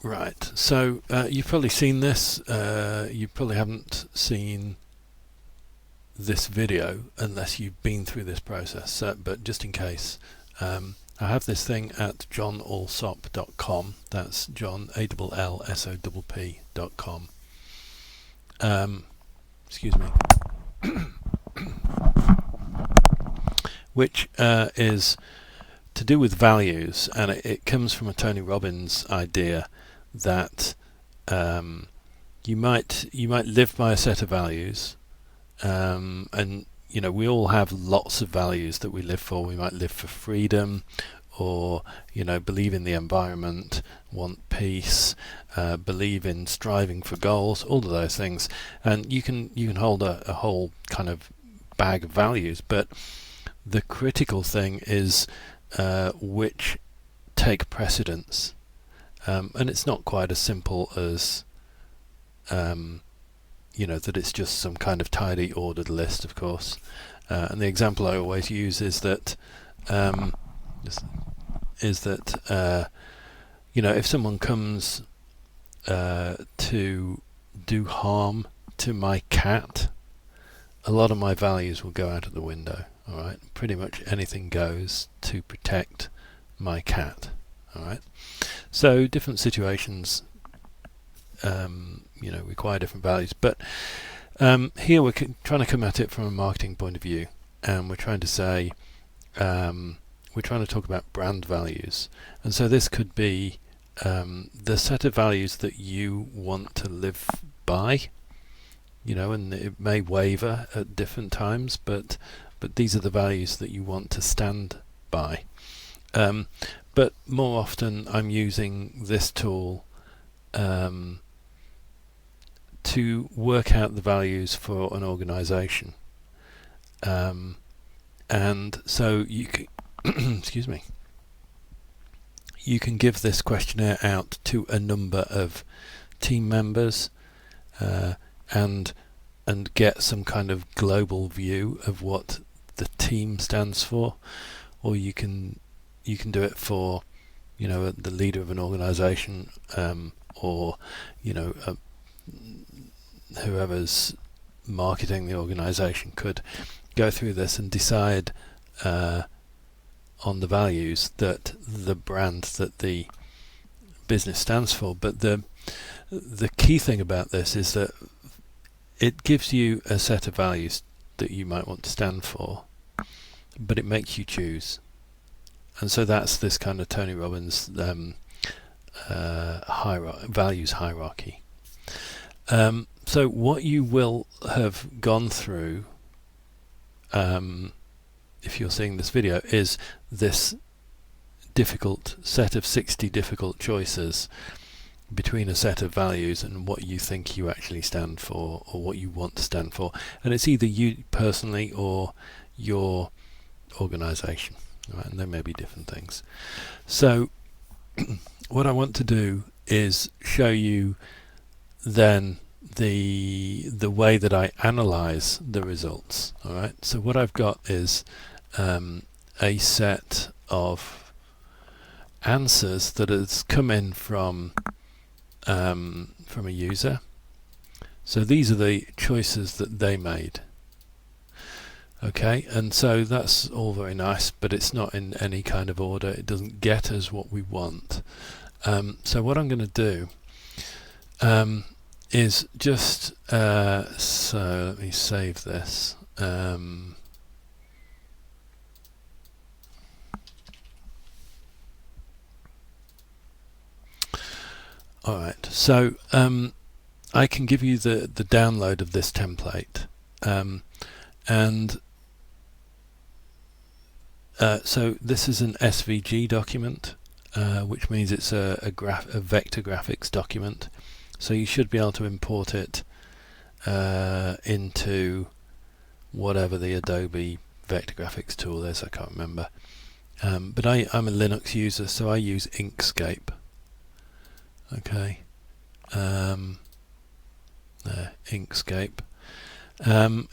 Right, so you've probably seen this. You probably haven't seen this video unless you've been through this process, but just in case, I have this thing at johnallsopp.com. That's John ALLSOPP.com. Excuse me. Which is to do with values, and it comes from a Tony Robbins idea that you might live by a set of values, and we all have lots of values that we live for. We might live for freedom, or believe in the environment, want peace, believe in striving for goals, all of those things, and you can hold a whole kind of bag of values, but the critical thing is which take precedence, and it's not quite as simple as that it's just some kind of tidy ordered list, of course. And the example I always use is that if someone comes to do harm to my cat, a lot of my values will go out of the window. All right, pretty much anything goes to protect my cat. All right, so different situations require different values, but here we're trying to come at it from a marketing point of view, and we're trying to say we're trying to talk about brand values. And so this could be the set of values that you want to live by, and it may waver at different times, but these are the values that you want to stand by. But more often I'm using this tool to work out the values for an organization. And so you can excuse me, you can give this questionnaire out to a number of team members and get some kind of global view of what the team stands for, or you can do it for the leader of an organization, or whoever's marketing the organization could go through this and decide on the values that the brand that the business stands for. But the key thing about this is that it gives you a set of values that you might want to stand for, but it makes you choose. And so that's this kind of Tony Robbins values hierarchy. So what you will have gone through, if you're seeing this video, is this difficult set of 60 difficult choices between a set of values and what you think you actually stand for, or what you want to stand for. And it's either you personally or your organization, right? And there may be different things. So what I want to do is show you then the way that I analyze the results. All right, so what I've got is a set of answers that has come in from a user. So these are the choices that they made. Okay, and so that's all very nice, but it's not in any kind of order. It doesn't get us what we want. So what I'm going to do is just so let me save this. Alright, so I can give you the download of this template, and so this is an SVG document, which means it's a vector graphics document. So you should be able to import it into whatever the Adobe vector graphics tool is. I can't remember. But I'm a Linux user, so I use Inkscape. Okay. Inkscape.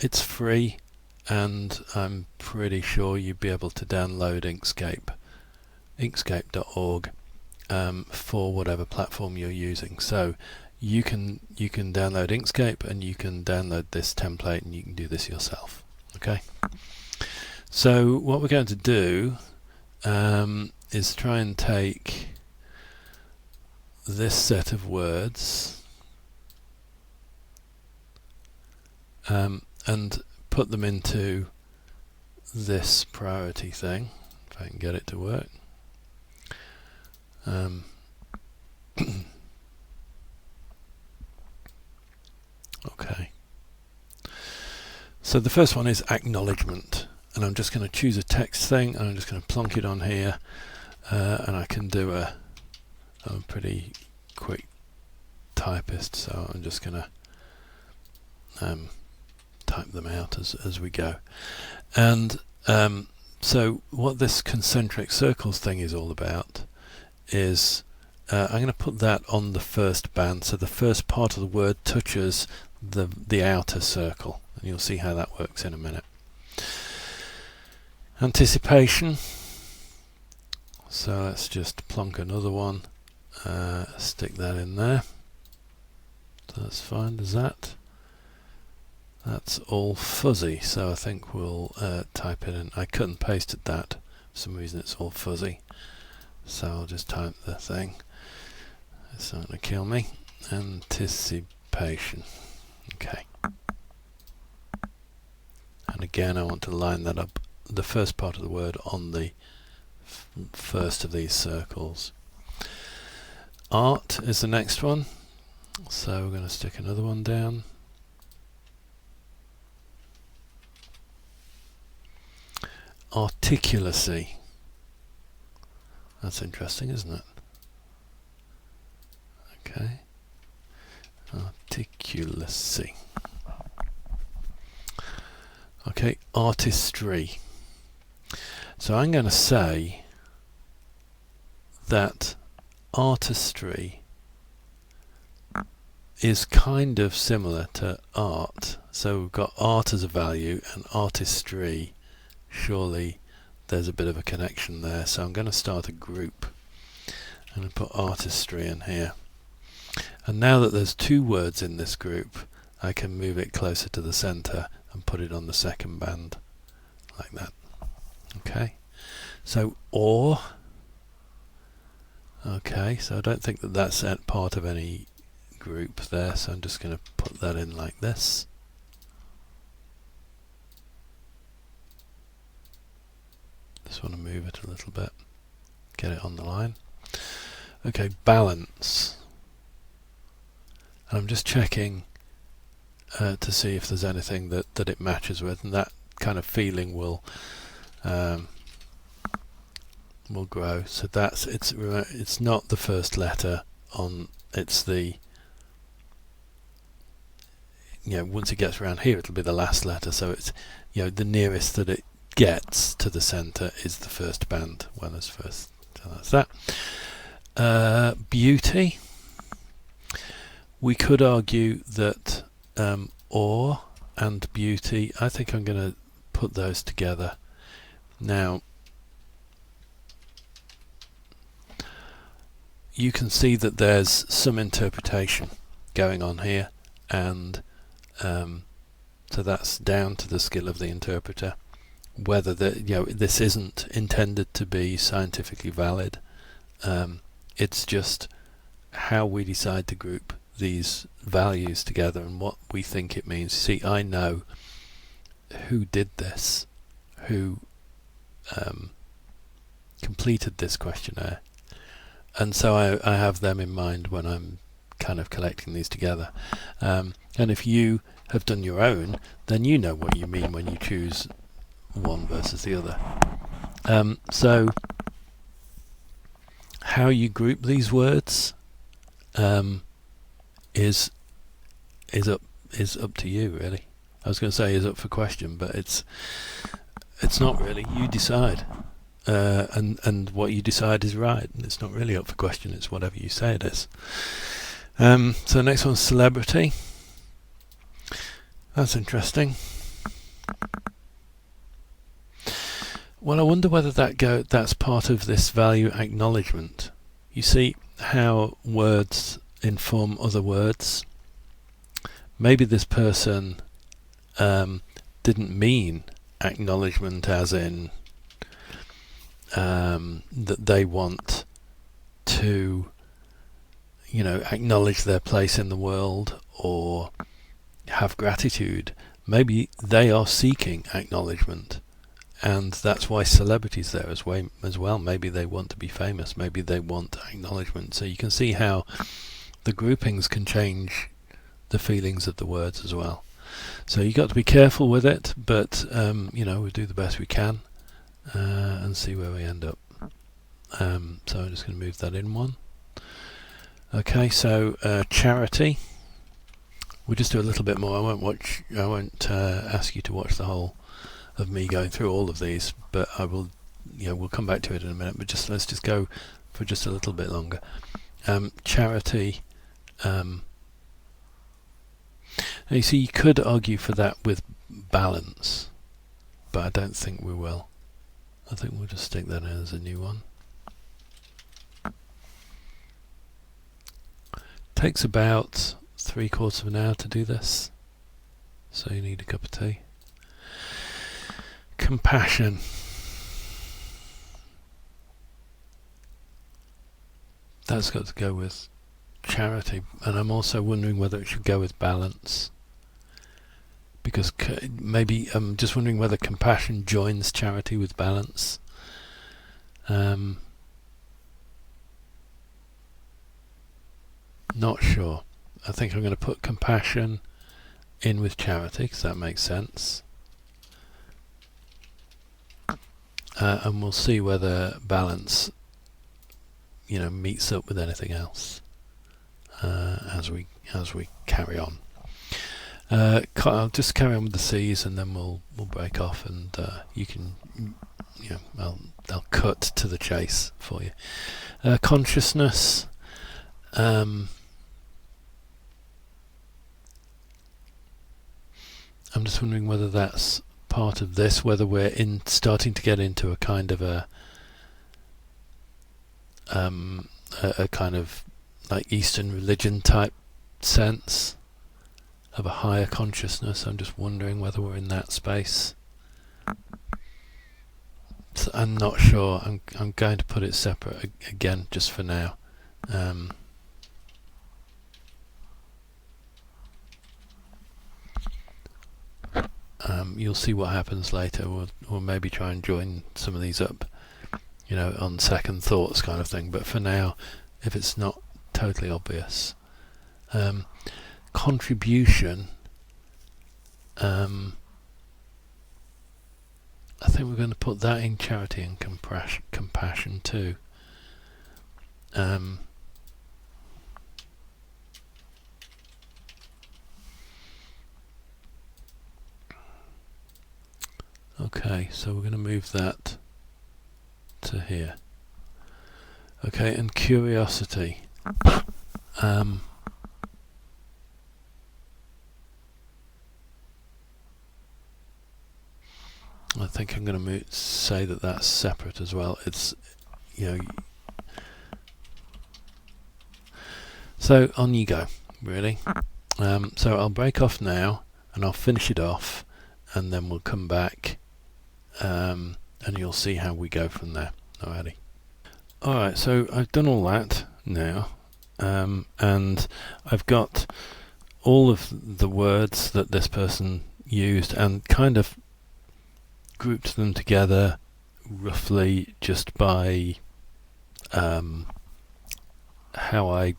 It's free, and I'm pretty sure you'd be able to download Inkscape. Inkscape.org. for whatever platform you're using. So you can download Inkscape, and you can download this template, and you can do this yourself. Okay. So what we're going to do is try and take this set of words and put them into this priority thing, if I can get it to work. Okay. So the first one is acknowledgement, and I'm just going to choose a text thing, and I'm just going to plonk it on here, and I can do I'm a pretty quick typist, so I'm just going to type them out as we go. And so what this concentric circles thing is all about is I'm going to put that on the first band, so the first part of the word touches the outer circle, and you'll see how that works in a minute. Anticipation, so let's just plonk another one, stick that in there, so that's fine. Does that? That's all fuzzy, so I think we'll type it in. I cut and pasted that, for some reason it's all fuzzy, so I'll just type the thing. It's not going to kill me. Anticipation. Okay. And again, I want to line that up, the first part of the word on the first of these circles. Art is the next one, so we're going to stick another one down. Articulacy. That's interesting, isn't it? Okay. Articulacy. Okay, artistry. So I'm going to say that artistry is kind of similar to art. So we've got art as a value, and artistry, surely there's a bit of a connection there. So I'm going to start a group. I'm going to put artistry in here. And now that there's two words in this group, I can move it closer to the center and put it on the second band, like that. Okay, so or. Okay, so I don't think that that's part of any group there, so I'm just going to put that in like this. Just want to move it a little bit, get it on the line. Okay, balance. And I'm just checking to see if there's anything that it matches with, and that kind of feeling will grow. So that's it's not the first letter on, it's the, once it gets around here it'll be the last letter, so it's the nearest that it gets to the center is the first band when it's first. So that's that. Beauty. We could argue that or and beauty, I think I'm going to put those together. Now you can see that there's some interpretation going on here, and so that's down to the skill of the interpreter, whether this isn't intended to be scientifically valid. It's just how we decide to group these values together and what we think it means. See, I know who did this, who completed this questionnaire, and so I have them in mind when I'm kind of collecting these together. And if you have done your own, then you know what you mean when you choose one versus the other. So how you group these words is up to you, really. I was going to say is up for question, but it's not really. You decide, and what you decide is right. It's not really up for question. It's whatever you say it is. So the next one's celebrity. That's interesting. Well, I wonder whether that's part of this value acknowledgement. You see how words inform other words. Maybe this person didn't mean acknowledgement as in that they want to, acknowledge their place in the world or have gratitude. Maybe they are seeking acknowledgement, and that's why celebrity's there as well. Maybe they want to be famous. Maybe they want acknowledgement. So you can see how the groupings can change the feelings of the words as well. So you got to be careful with it, but we'll do the best we can and see where we end up. So I'm just going to move that in one. Okay, so charity. We'll just do a little bit more. I won't ask you to watch the whole of me going through all of these, but I will. We'll come back to it in a minute. But let's just go for just a little bit longer. Charity. You see, you could argue for that with balance, but I don't think we will. I think we'll just stick that in as a new one. Takes about 3/4 of an hour to do this, so you need a cup of tea. Compassion. That's got to go with charity, and I'm also wondering whether it should go with balance, because maybe I'm just wondering whether compassion joins charity with balance. Not sure. I think I'm going to put compassion in with charity because that makes sense, and we'll see whether balance meets up with anything else as we carry on. I'll just carry on with the C's, and then we'll break off, and you can I'll cut to the chase for you. Consciousness. I'm just wondering whether that's part of this, whether we're starting to get into a kind of a kind of like Eastern religion type sense of a higher consciousness. I'm just wondering whether we're in that space. So I'm not sure. I'm going to put it separate again just for now. You'll see what happens later. We'll maybe try and join some of these up, on second thoughts kind of thing. But for now, if it's not totally obvious, contribution. I think we're going to put that in charity and compassion too. Okay, so we're going to move that to here. Okay, and curiosity. I think I'm going to say that that's separate as well. It's, so on you go, really. So I'll break off now, and I'll finish it off, and then we'll come back, and you'll see how we go from there. Alrighty. Alright, so I've done all that now, and I've got all of the words that this person used and kind of grouped them together roughly just by how I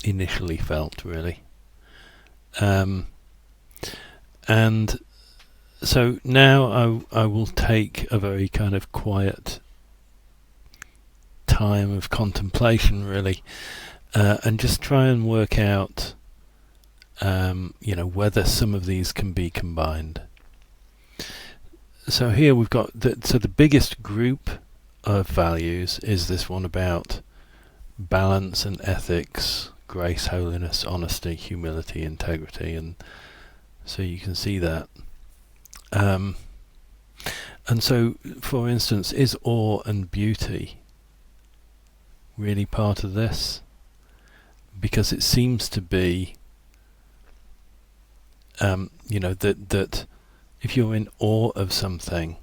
initially felt, really. And so now I will take a very kind of quiet time of contemplation, really, and just try and work out whether some of these can be combined. So here we've got the biggest group of values is this one about balance and ethics, grace, holiness, honesty, humility, integrity, and so you can see that. And so, for instance, is awe and beauty really part of this, because it seems to be, that if you're in awe of something,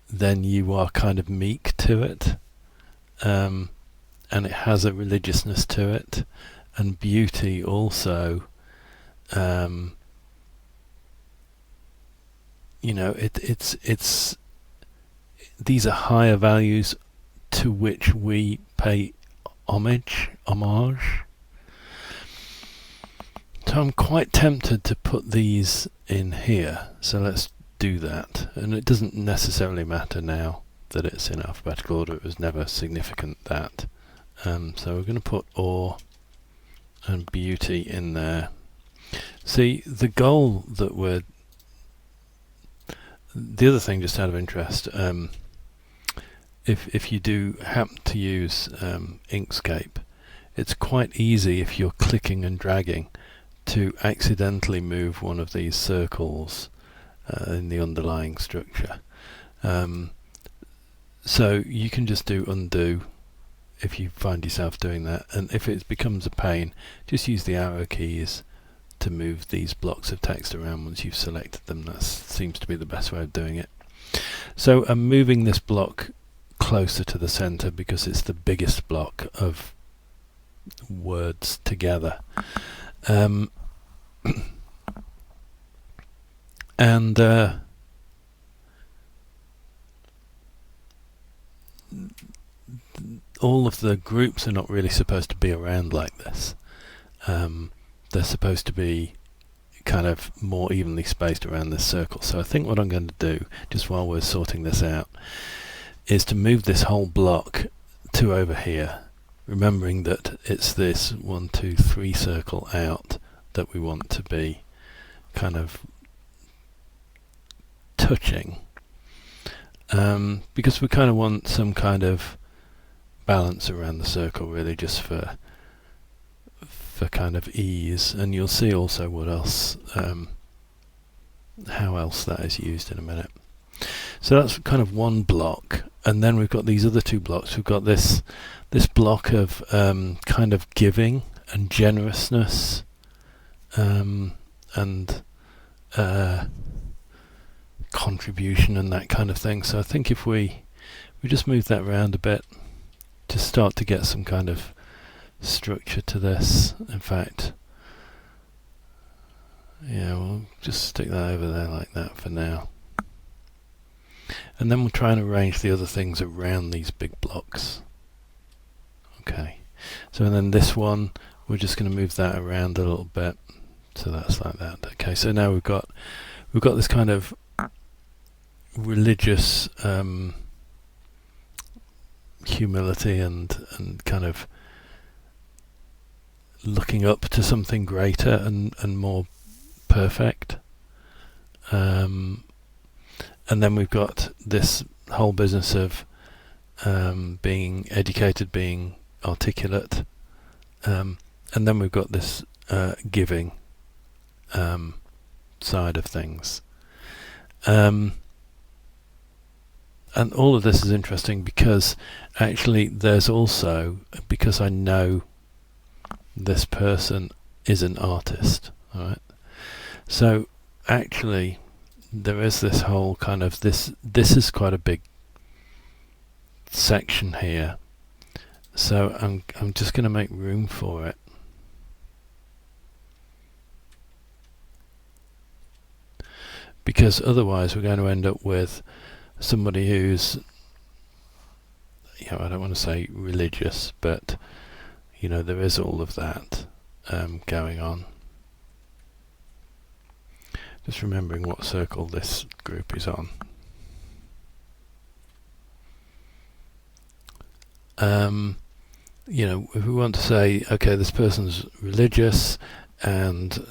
then you are kind of meek to it, and it has a religiousness to it, and beauty also. It's these are higher values to which we pay homage. So I'm quite tempted to put these in here. So let's do that. And it doesn't necessarily matter now that it's in alphabetical order. It was never significant that. So we're going to put awe and beauty in there. See, the goal that we're... The other thing, just out of interest, if you do happen to use Inkscape, it's quite easy if you're clicking and dragging to accidentally move one of these circles in the underlying structure. So you can just do undo if you find yourself doing that, and if it becomes a pain, just use the arrow keys to move these blocks of text around once you've selected them. That seems to be the best way of doing it. So I'm moving this block closer to the center because it's the biggest block of words together. And all of the groups are not really supposed to be around like this. They're supposed to be kind of more evenly spaced around this circle. So I think what I'm going to do, just while we're sorting this out, is to move this whole block to over here, remembering that it's this 1, 2, 3 circle out that we want to be kind of touching, because we kind of want some kind of balance around the circle, really, just for kind of ease. And you'll see also what else, how else that is used in a minute. So that's kind of one block, and then we've got these other two blocks. We've got this block of kind of giving and generousness, and contribution and that kind of thing. So I think if we just move that around a bit to start to get some kind of structure to this. In fact, yeah, we'll just stick that over there like that for now. And then we'll try and arrange the other things around these big blocks. Okay, so then this one, we're just going to move that around a little bit. So that's like that. Okay, so now we've got this kind of religious humility and kind of looking up to something greater and more perfect. And then we've got this whole business of being educated, being articulate, and then we've got this giving side of things. And all of this is interesting because actually there's also, because I know this person is an artist, all right? So actually there is this whole kind of this is quite a big section here. So I'm just going to make room for it. Because otherwise we're going to end up with somebody who's, I don't want to say religious, but there is all of that going on. Just remembering what circle this group is on. If we want to say, okay, this person's religious and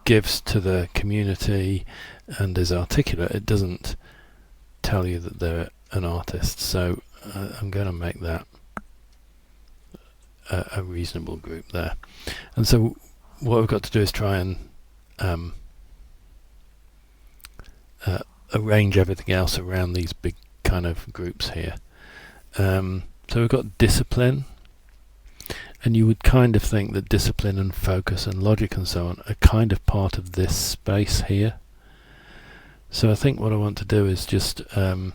gives to the community and is articulate, it doesn't tell you that they're an artist. So I'm going to make that a reasonable group there. And so what we've got to do is try and arrange everything else around these big kind of groups here. So we've got discipline, and you would kind of think that discipline and focus and logic and so on are kind of part of this space here. So I think what I want to do is just kind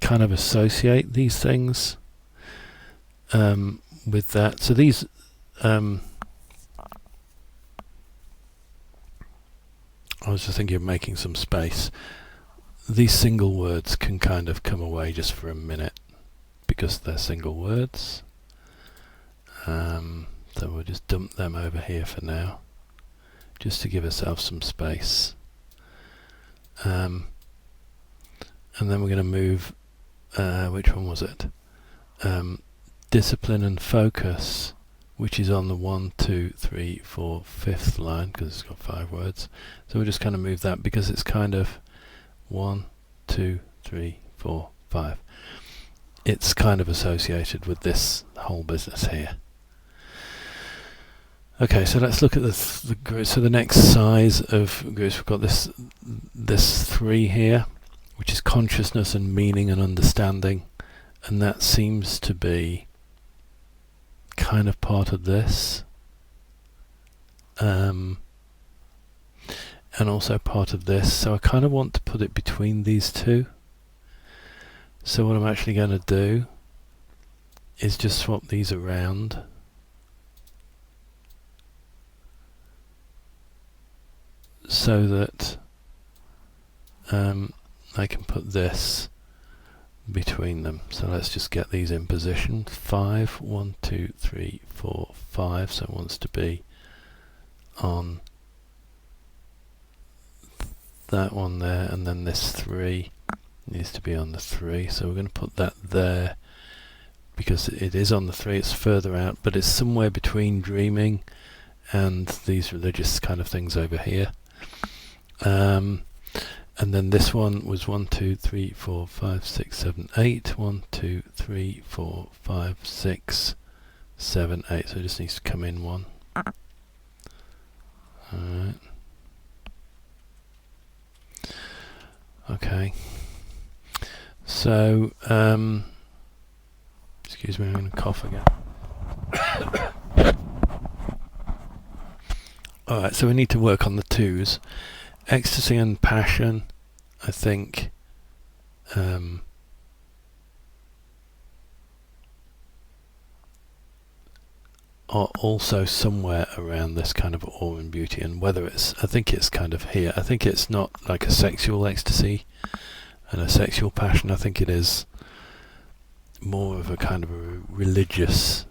of associate these things with that. So these I was just thinking of making some space. These single words can kind of come away just for a minute because they're single words. So we'll just dump them over here for now, just to give ourselves some space. And then we're going to move, which one was it? Discipline and focus, which is on the 1, 2, 3, 4, 5th line, because it's got 5 words. So we'll just kind of move that because it's kind of 1, 2, 3, 4, 5. It's kind of associated with this whole business here. Okay, so let's look at the group. So the next size of groups, we've got this 3 here, which is consciousness and meaning and understanding, and that seems to be kind of part of this, and also part of this. So I kind of want to put it between these two. So what I'm actually going to do is just swap these around. So that I can put this between them. So let's just get these in position. 5, 1, 2, 3, 4, 5. So it wants to be on that one there, and then this 3 needs to be on the 3. So we're going to put that there because it is on the 3. It's further out, but it's somewhere between dreaming and these religious kind of things over here. And then this one was 1, 2, 3, 4, 5, 6, 7, 8. 1, 2, 3, 4, 5, 6, 7, 8. So it just needs to come in 1. Alright. Okay. So, excuse me, I'm going to cough again. Alright, so we need to work on the 2s. Ecstasy and passion, I think, are also somewhere around this kind of awe and beauty, and whether it's, I think it's kind of here. I think it's not like a sexual ecstasy and a sexual passion. I think it is more of a kind of a religious,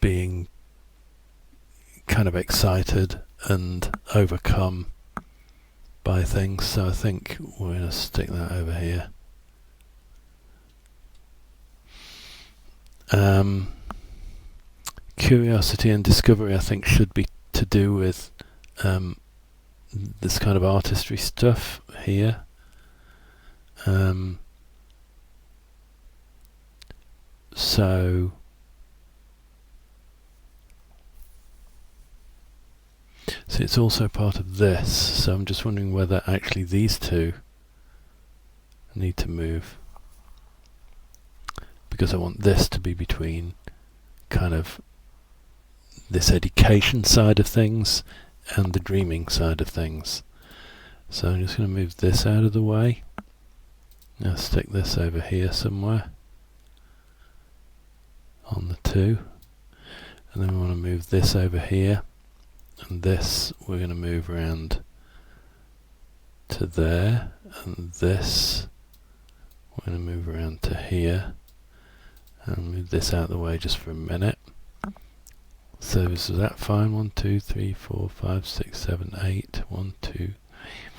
being kind of excited and overcome by things. So I think we're going to stick that over here. Curiosity and discovery, I think, should be to do with this kind of artistry stuff here. So it's also part of this, so I'm just wondering whether actually these two need to move, because I want this to be between kind of this education side of things and the dreaming side of things. So I'm just going to move this out of the way. Now stick this over here somewhere on the 2, and then we want to move this over here. And this we're going to move around to there, and this we're going to move around to here, and move this out of the way just for a minute. So is that fine? 1, 2, 3, 4, 5, 6, 7, 8. 1, 2, 3,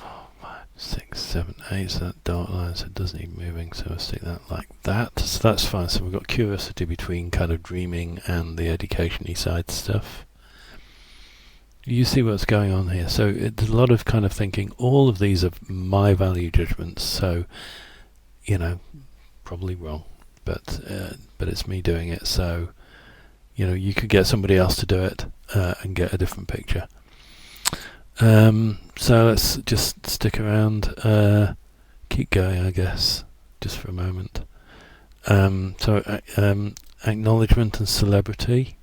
4, 5, 6, 7, 8. So that dark line, so it doesn't need moving, so I'll stick that like that. So that's fine. So we've got curiosity between kind of dreaming and the education-y side stuff. You see what's going on here. So there's a lot of kind of thinking. All of these are my value judgments, so probably wrong, but it's me doing it. So you could get somebody else to do it and get a different picture. So let's just stick around, keep going, I guess. just for a moment. Acknowledgement and celebrity.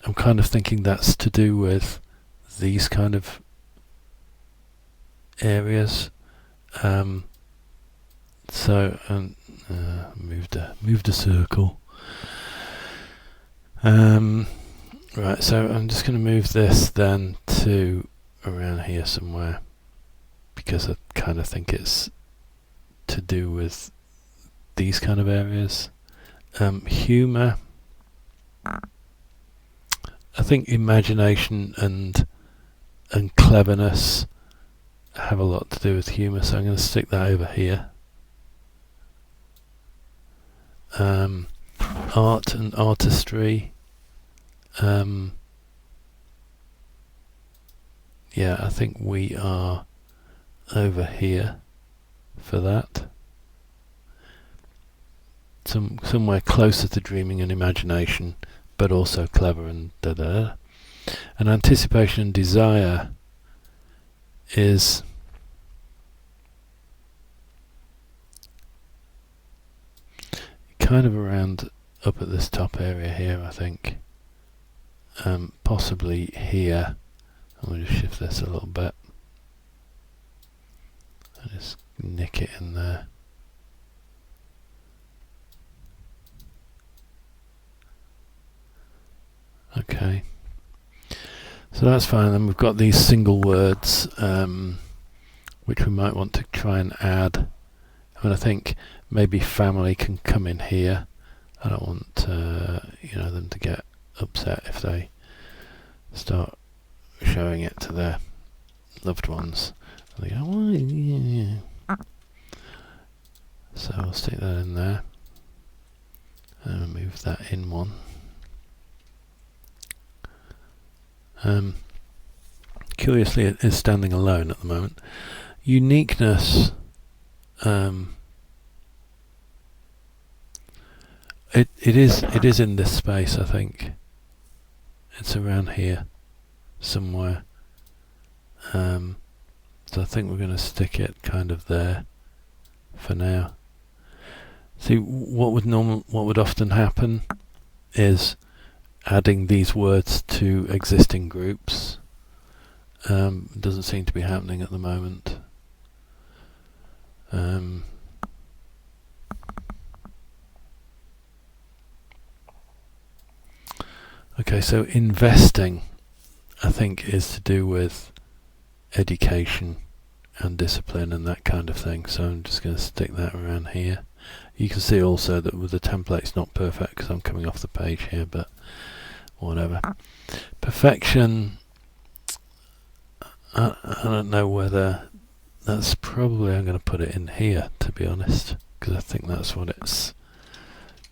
I'm kind of thinking that's to do with these kind of areas. Moved a circle. Right, so I'm just going to move this then to around here somewhere, because I kind of think it's to do with these kind of areas. Humour. I think imagination and cleverness have a lot to do with humour, so I'm going to stick that over here. Art and artistry. Yeah, I think we are over here for that. Somewhere closer to dreaming and imagination, but also clever and da-da. And anticipation and desire is kind of around up at this top area here, I think. Possibly here. I'm going to shift this a little bit and just nick it in there. Okay, so that's fine. Then we've got these single words which we might want to try and add. I mean, I think maybe family can come in here. I don't want them to get upset if they start showing it to their loved ones. They go, oh, yeah. So I'll stick that in there and move that in one. Curiously, it is standing alone at the moment. Uniqueness. It is in this space, I think. It's around here somewhere. So I think we're going to stick it kind of there for now. See, what would often happen is adding these words to existing groups. Doesn't seem to be happening at the moment. Okay, so investing, I think, is to do with education and discipline and that kind of thing. So I'm just going to stick that around here. You can see also that with the template's not perfect because I'm coming off the page here, but whatever. Perfection, I don't know whether that's probably, I'm going to put it in here, to be honest, because I think that's what it's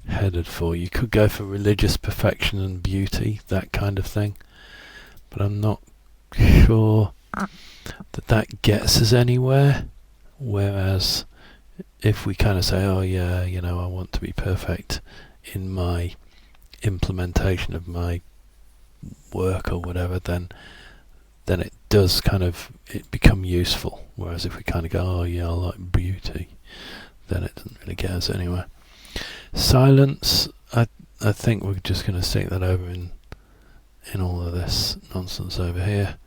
headed for. You could go for religious perfection and beauty, that kind of thing, but I'm not sure that gets us anywhere. Whereas if we kind of say, oh yeah, I want to be perfect in my implementation of my work or whatever, then it does kind of become useful. Whereas if we kind of go, oh yeah, I like beauty, then it doesn't really get us anywhere. Silence, I think we're just going to stick that over in all of this nonsense over here.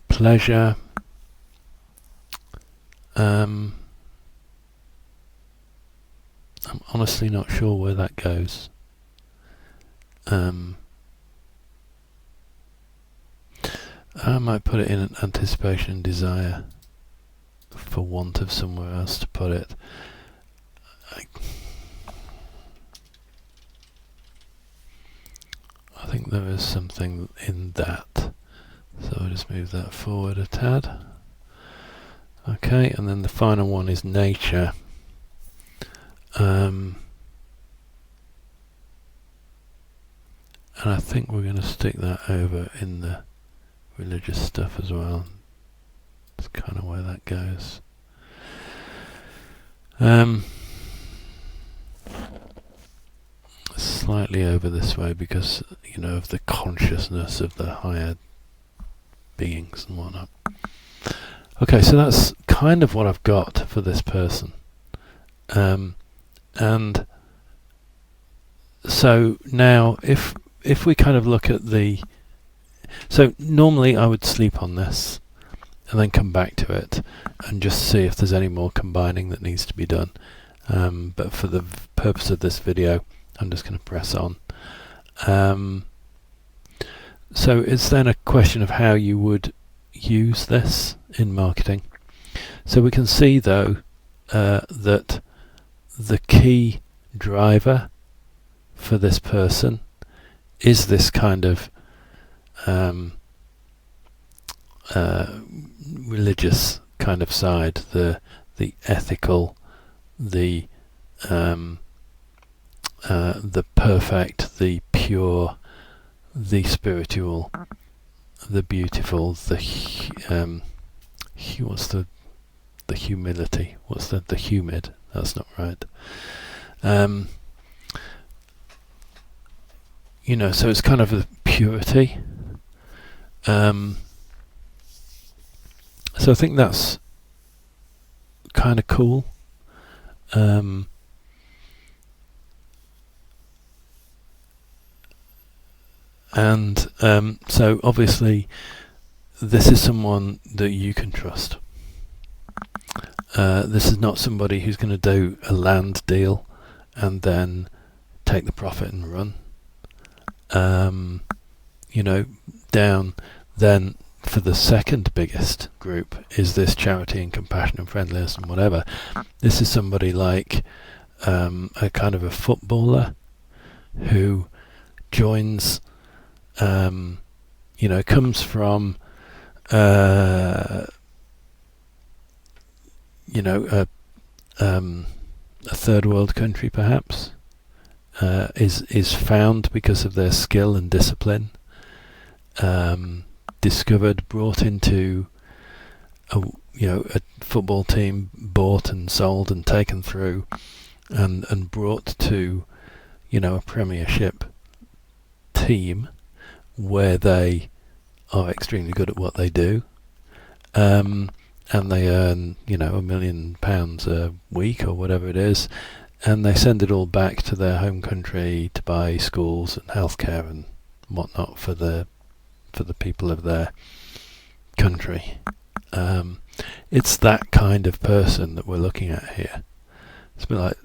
Pleasure. I'm honestly not sure where that goes. I might put it in anticipation and desire for want of somewhere else to put it. I think there is something in that, so I'll just move that forward a tad. Okay, and then the final one is nature. And I think we're going to stick that over in the religious stuff as well. That's kind of where that goes. Slightly over this way because, of the consciousness of the higher beings and whatnot. Okay, so that's kind of what I've got for this person. And so now if we kind of look at so normally I would sleep on this and then come back to it and just see if there's any more combining that needs to be done. But for the purpose of this video, I'm just going to press on. So it's then a question of how you would use this in marketing. So we can see though that the key driver for this person is this kind of religious kind of side, the ethical, the perfect, the pure, the spiritual, the beautiful, what's the humility? What's the humid? That's not right. You know, so it's kind of the purity. So I think that's kind of cool. So obviously this is someone that you can trust. This is not somebody who's going to do a land deal and then take the profit and run. You know, down then for the second biggest group is this charity and compassion and friendliness and whatever. This is somebody like a kind of a footballer who joins, you know, comes from you know, a third world country perhaps, is found because of their skill and discipline, discovered, brought into a football team, bought and sold and taken through, and brought to, you know, a Premiership team where they are extremely good at what they do, and they earn, you know, £1 million a week or whatever it is, and they send it all back to their home country to buy schools and healthcare and whatnot for the people of their country. It's that kind of person that we're looking at here. It's a bit like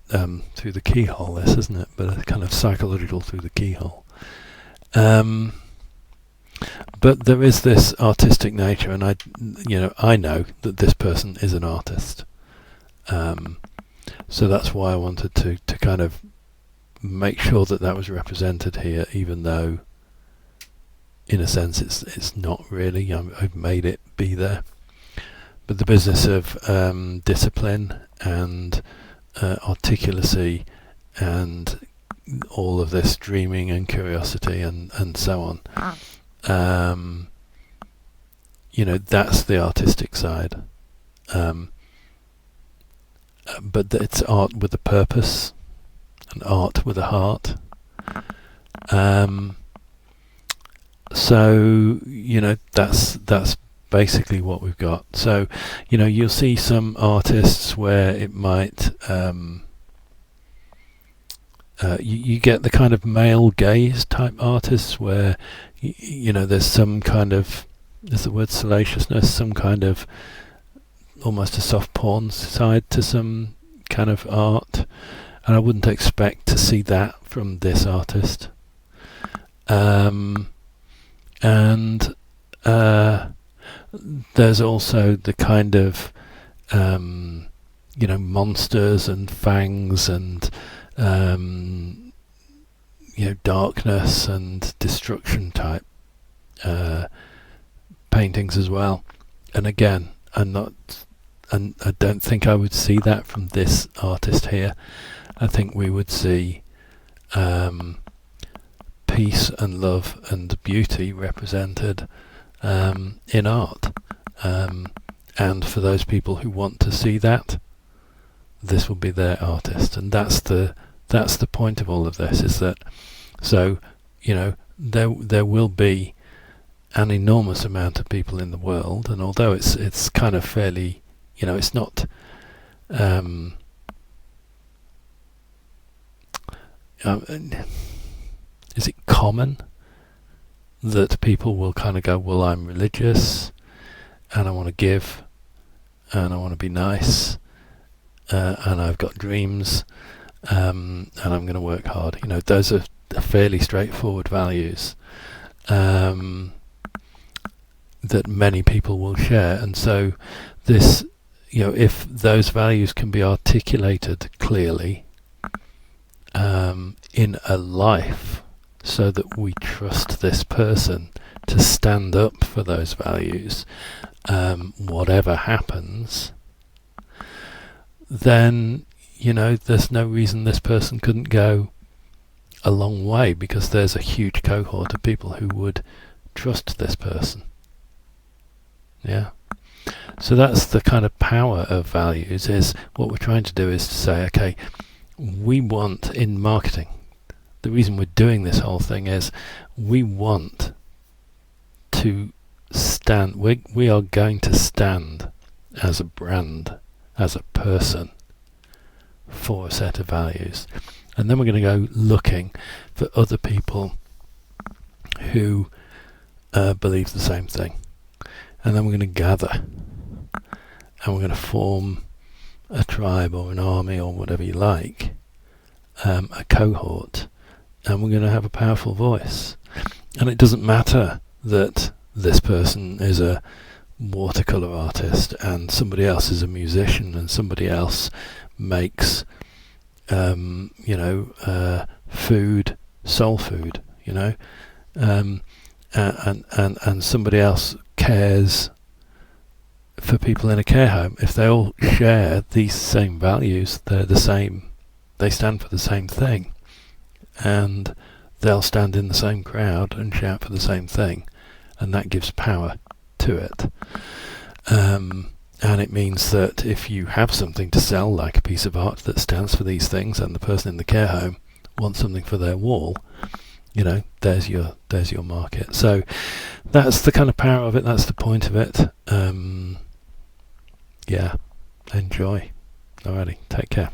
through the keyhole, this, isn't it? But a kind of psychological through the keyhole. But there is this artistic nature, and I know that this person is an artist. So that's why I wanted to kind of make sure that was represented here, even though, in a sense, it's not really. I've made it be there. But the business of discipline and articulacy and all of this dreaming and curiosity and so on. You know, that's the artistic side. But it's art with a purpose, and art with a heart. So, you know, that's basically what we've got. So, you know, you'll see some artists where it might you get the kind of male gaze type artists where you know, there's some kind of, there's the word salaciousness, some kind of almost a soft porn side to some kind of art, and I wouldn't expect to see that from this artist. And there's also the kind of you know, monsters and fangs and you know, darkness and destruction type paintings as well. And again, I don't think I would see that from this artist here. I think we would see peace and love and beauty represented in art. And for those people who want to see that, this will be their artist. And that's the point of all of this, is that, so, you know, there will be an enormous amount of people in the world, and although it's kind of fairly, you know, it's not is it common that people will kind of go, well, I'm religious and I want to give and I want to be nice and I've got dreams and I'm going to work hard. Those are fairly straightforward values that many people will share. And so this, if those values can be articulated clearly in a life, so that we trust this person to stand up for those values, whatever happens, then, there's no reason this person couldn't go a long way, because there's a huge cohort of people who would trust this person. Yeah. So that's the kind of power of values, is what we're trying to do is to say, okay, we want in marketing, the reason we're doing this whole thing is we want to stand, we are going to stand as a brand, as a person, for a set of values. And then we're going to go looking for other people who believe the same thing. And then we're going to gather. And we're going to form a tribe or an army or whatever you like, a cohort. And we're going to have a powerful voice. And it doesn't matter that this person is a watercolour artist and somebody else is a musician and somebody else makes food, soul food, and somebody else cares for people in a care home. If they all share these same values, they're the same, they stand for the same thing, and they'll stand in the same crowd and shout for the same thing, and that gives power to it. And it means that if you have something to sell, like a piece of art that stands for these things, and the person in the care home wants something for their wall, there's your market. So that's the kind of power of it. That's the point of it. Yeah, enjoy. Alrighty, take care.